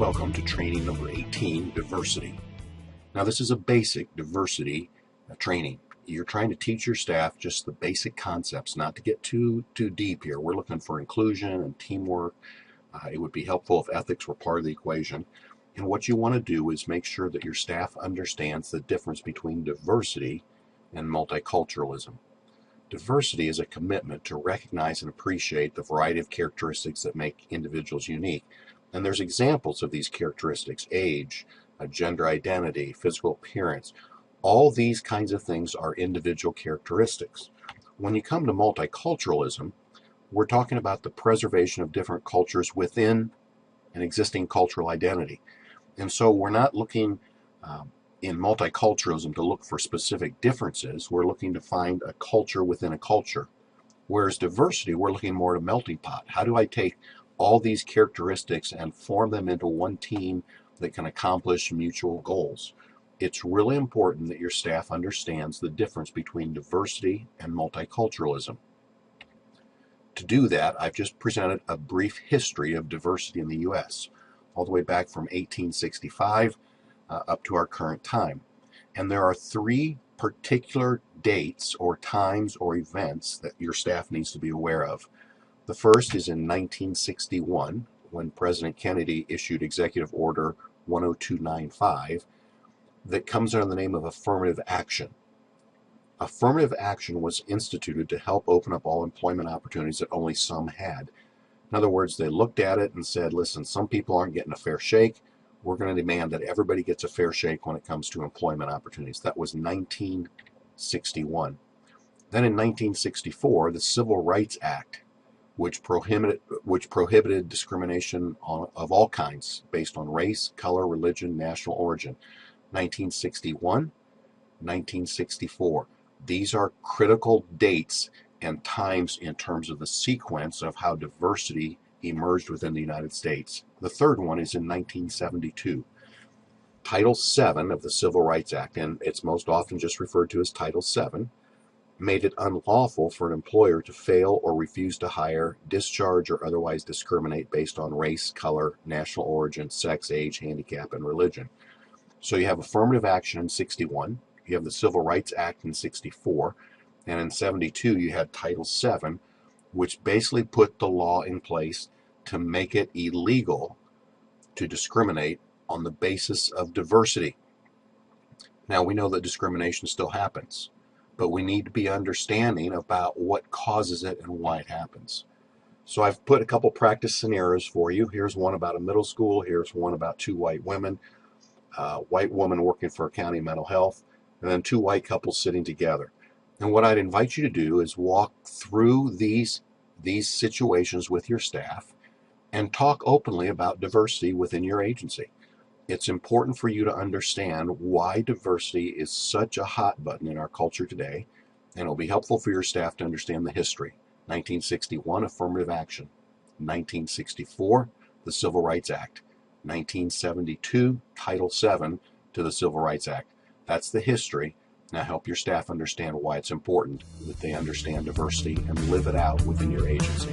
Welcome to training number 18, diversity. Now this is a basic diversity training. You're trying to teach your staff just the basic concepts, not to get too deep here. We're looking for inclusion and teamwork. It would be helpful if ethics were part of the equation. And what you want to do is make sure that your staff understands the difference between diversity and multiculturalism. Diversity is a commitment to recognize and appreciate the variety of characteristics that make individuals unique. And there's examples of these characteristics: age, gender identity, physical appearance. All these kinds of things are individual characteristics. When you come to multiculturalism, we're talking about the preservation of different cultures within an existing cultural identity. And so we're not looking in multiculturalism to look for specific differences. We're looking to find a culture within a culture. Whereas diversity, we're looking more at a melting pot. How do I take all these characteristics and form them into one team that can accomplish mutual goals? It's really important that your staff understands the difference between diversity and multiculturalism. To do that, I've just presented a brief history of diversity in the U.S., all the way back from 1865 up to our current time. And there are three particular dates or times or events that your staff needs to be aware of. The first is in 1961, when President Kennedy issued Executive Order 10295 that comes under the name of affirmative action. Affirmative action was instituted to help open up all employment opportunities that only some had. In other words, they looked at it and said, listen, some people aren't getting a fair shake. We're going to demand that everybody gets a fair shake when it comes to employment opportunities. That was 1961. Then in 1964, the Civil Rights Act, which prohibited discrimination of all kinds based on race, color, religion, national origin. 1961, 1964. These are critical dates and times in terms of the sequence of how diversity emerged within the United States. The third one is in 1972. Title VII of the Civil Rights Act, and it's most often just referred to as Title VII, made it unlawful for an employer to fail or refuse to hire, discharge, or otherwise discriminate based on race, color, national origin, sex, age, handicap, and religion. So you have affirmative action in 61, you have the Civil Rights Act in 64, and in 72 you had Title VII, which basically put the law in place to make it illegal to discriminate on the basis of diversity. Now we know that discrimination still happens, but we need to be understanding about what causes it and why it happens. So I've put a couple practice scenarios for you. Here's one about a middle school. Here's one about two white women. White woman working for a county mental health, and then two white couples sitting together. And what I'd invite you to do is walk through these situations with your staff and talk openly about diversity within your agency. It's important for you to understand why diversity is such a hot button in our culture today, and it'll be helpful for your staff to understand the history. 1961, affirmative action. 1964, the Civil Rights Act. 1972, Title VII to the Civil Rights Act. That's the history. Now help your staff understand why it's important that they understand diversity and live it out within your agency.